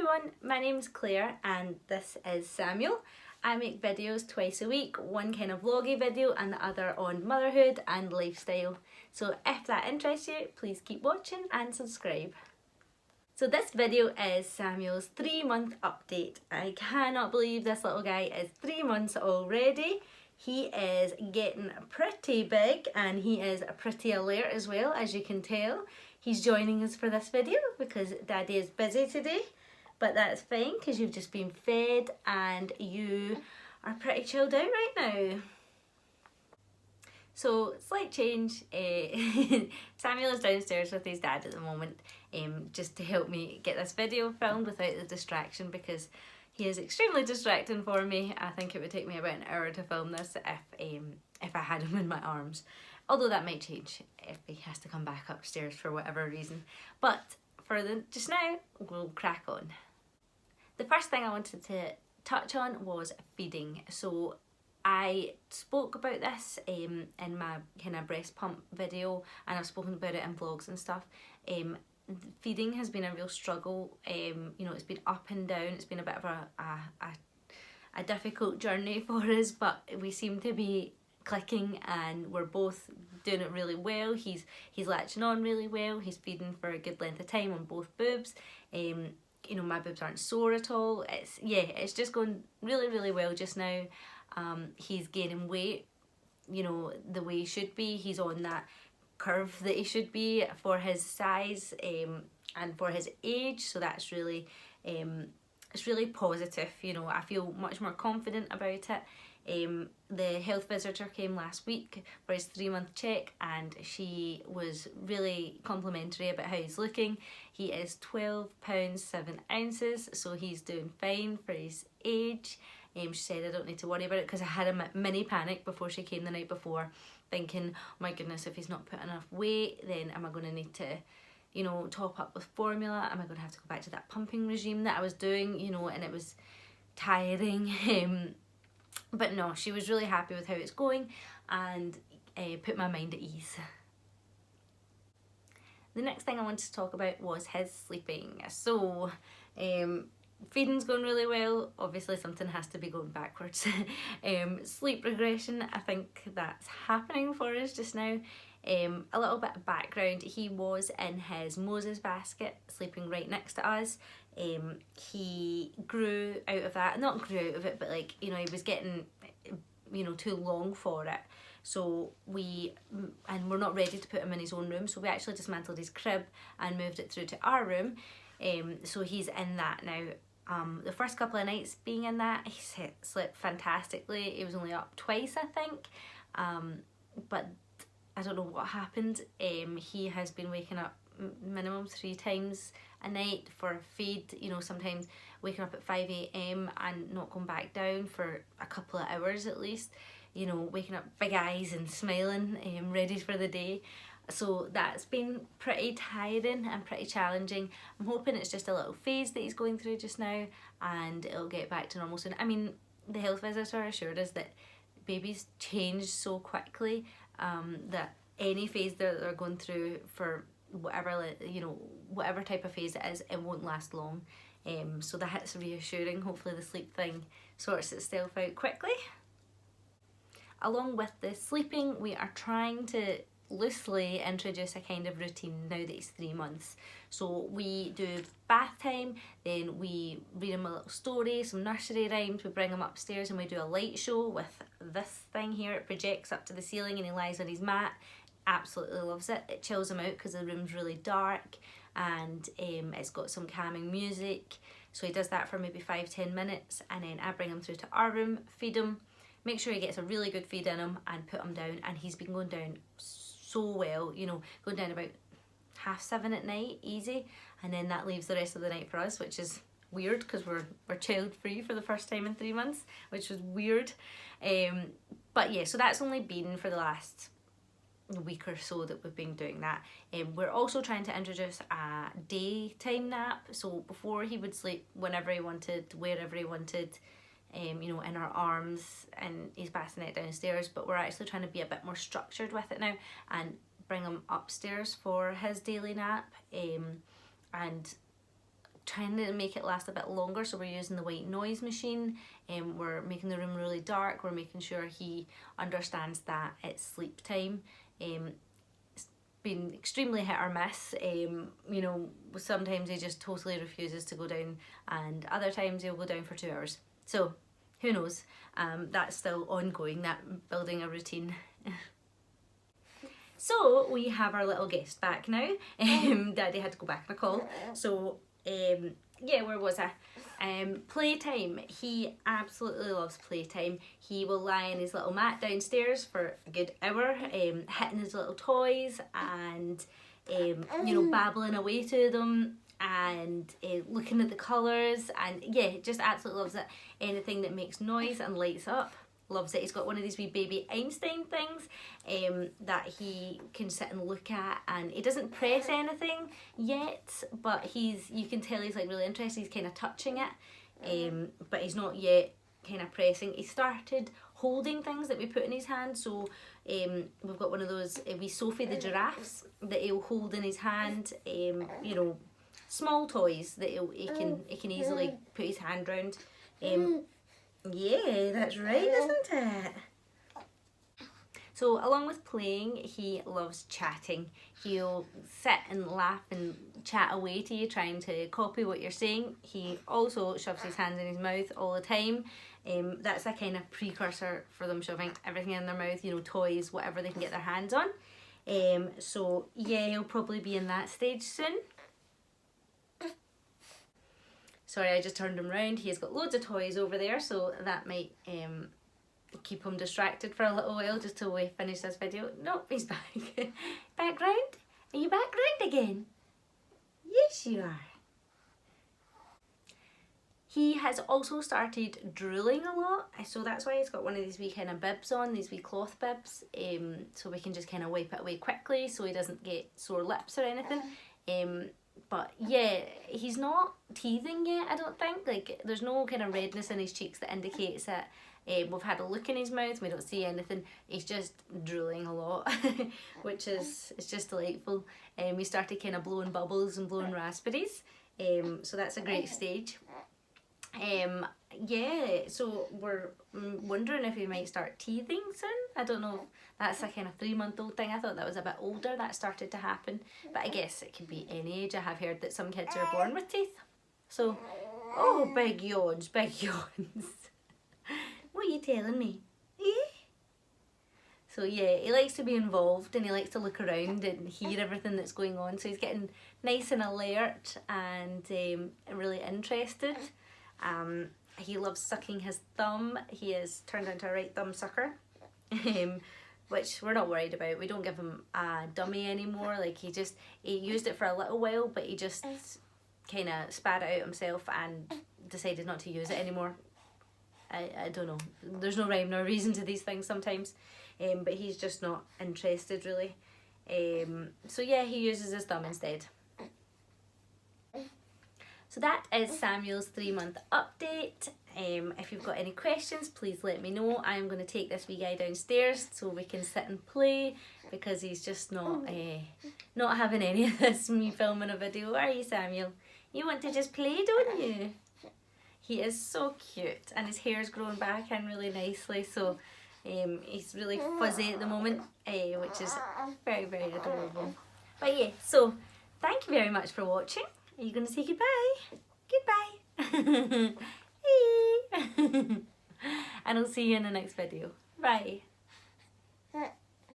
everyone, my name's Claire and this is Samuel. I make videos twice a week, one kind of vloggy video and the other on motherhood and lifestyle. So if that interests you, please keep watching and subscribe. So this video is Samuel's 3-month update. I cannot believe this little guy is 3 months already. He is getting pretty big and he is pretty alert as well, as you can tell. He's joining us for this video because Daddy is busy today, but that's fine because you've just been fed and you are pretty chilled out right now. So, slight change, Samuel is downstairs with his dad at the moment just to help me get this video filmed without the distraction because he is extremely distracting for me. I think it would take me about an hour to film this if I had him in my arms. Although that might change if he has to come back upstairs for whatever reason. But for just now, we'll crack on. The first thing I wanted to touch on was feeding. So I spoke about this in my kind of breast pump video, and I've spoken about it in vlogs and stuff. Feeding has been a real struggle. You know, it's been up and down. It's been a bit of a difficult journey for us, but we seem to be clicking and we're both doing it really well. He's latching on really well. He's feeding for a good length of time on both boobs. You know, my boobs aren't sore at all. It's just going really well just now. He's gaining weight, you know, the way he should be. He's on that curve that he should be for his size and for his age, so that's really it's really positive. You know, I feel much more confident about it. The health visitor came last week for his 3-month check and she was really complimentary about how he's looking. He is 12 pounds 7 ounces, so he's doing fine for his age. She said I don't need to worry about it because I had a mini panic before she came the night before, thinking, oh my goodness, if he's not put enough weight, then am I going to need to, you know, top up with formula? Am I going to have to go back to that pumping regime that I was doing, you know, and it was tiring. But no, she was really happy with how it's going and put my mind at ease. The next thing I wanted to talk about was his sleeping. So, feeding's going really well. Obviously something has to be going backwards. Sleep regression, I think that's happening for us just now. A little bit of background, he was in his Moses basket sleeping right next to us. He grew out of that, not grew out of it, but like, you know, he was getting, you know, too long for it. So we're not ready to put him in his own room, so we actually dismantled his crib and moved it through to our room. So he's in that now. The first couple of nights being in that, he slept fantastically. He was only up twice, I think, but I don't know what happened. He has been waking up minimum 3 times a night for a feed, you know, sometimes waking up at 5 AM and not going back down for a couple of hours at least, you know, waking up big eyes and smiling, ready for the day. So that's been pretty tiring and pretty challenging. I'm hoping it's just a little phase that he's going through just now and it'll get back to normal soon. I mean, the health visitor assured us that babies change so quickly that any phase that they're going through for whatever, you know, whatever type of phase it is, it won't last long. So that's reassuring. Hopefully the sleep thing sorts itself out quickly. Along with the sleeping, we are trying to loosely introduce a kind of routine now that he's 3 months. So we do bath time, then we read him a little story, some nursery rhymes, we bring him upstairs and we do a light show with this thing here. It projects up to the ceiling and he lies on his mat. Absolutely loves it. It chills him out because the room's really dark and it's got some calming music. So he does that for maybe 5-10 minutes and then I bring him through to our room, feed him, make sure he gets a really good feed in him and put him down, and he's been going down so well, you know, going down about 7:30 at night, easy, and then that leaves the rest of the night for us, which is weird because we're child free for the first time in 3 months, which was weird. But yeah, so that's only been for the last week or so that we've been doing that. We're also trying to introduce a daytime nap, so before he would sleep whenever he wanted, wherever he wanted, you know, in our arms and his bassinet downstairs, but we're actually trying to be a bit more structured with it now and bring him upstairs for his daily nap and trying to make it last a bit longer, so we're using the white noise machine. We're making the room really dark. We're making sure he understands that it's sleep time. It's been extremely hit or miss. You know, sometimes he just totally refuses to go down, and other times he'll go down for 2 hours. So who knows? That's still ongoing, that building a routine. So we have our little guest back now. Daddy had to go back on a call. So yeah, where was I? Playtime. He absolutely loves playtime. He will lie in his little mat downstairs for a good hour, hitting his little toys and you know, babbling away to them and looking at the colours, and yeah, just absolutely loves it. Anything that makes noise and lights up, loves it. He's got one of these wee baby Einstein things that he can sit and look at, and he doesn't press anything yet, but you can tell he's like really interested. He's kind of touching it, but he's not yet kind of pressing. He started holding things that we put in his hand, so we've got one of those wee Sophie the giraffes that he'll hold in his hand, you know, small toys that he can easily put his hand round. Yeah, that's right, isn't it? So along with playing, he loves chatting. He'll sit and laugh and chat away to you, trying to copy what you're saying. He also shoves his hands in his mouth all the time. That's a kind of precursor for them shoving everything in their mouth, you know, toys, whatever they can get their hands on. So yeah, he'll probably be in that stage soon. Sorry, I just turned him round. He's got loads of toys over there, so that might keep him distracted for a little while, just till we finish this video. Nope, he's back. Back round? Are you back round again? Yes, you are. He has also started drooling a lot, so that's why he's got one of these wee kind of bibs on, these wee cloth bibs, so we can just kind of wipe it away quickly so he doesn't get sore lips or anything. But yeah, he's not teething yet, I don't think. Like, there's no kind of redness in his cheeks that indicates that we've had a look in his mouth, we don't see anything. He's just drooling a lot, which is, it's just delightful. We started kind of blowing bubbles and blowing raspberries, so that's a great stage. Yeah, so we're wondering if he might start teething soon. I don't know, that's a kind of 3-month-old thing. I thought that was a bit older that started to happen, but I guess it could be any age. I have heard that some kids are born with teeth. So, oh, big yawns, big yawns. What are you telling me? Eh? So yeah, he likes to be involved and he likes to look around and hear everything that's going on, so he's getting nice and alert and really interested. He loves sucking his thumb. He has turned into a right thumb sucker, which we're not worried about. We don't give him a dummy anymore. Like, he used it for a little while, but he just kind of spat it out himself and decided not to use it anymore. I don't know. There's no rhyme nor reason to these things sometimes, but he's just not interested really. So yeah, he uses his thumb instead. So that is Samuel's 3-month update. If you've got any questions, please let me know. I'm going to take this wee guy downstairs so we can sit and play, because he's just not having any of this, me filming a video. Are you, Samuel? You want to just play, don't you? He is so cute, and his hair's growing back in really nicely, so he's really fuzzy at the moment, which is very, very adorable. But yeah, so thank you very much for watching. Are you going to say goodbye? Goodbye. Hey. And I'll see you in the next video. Bye.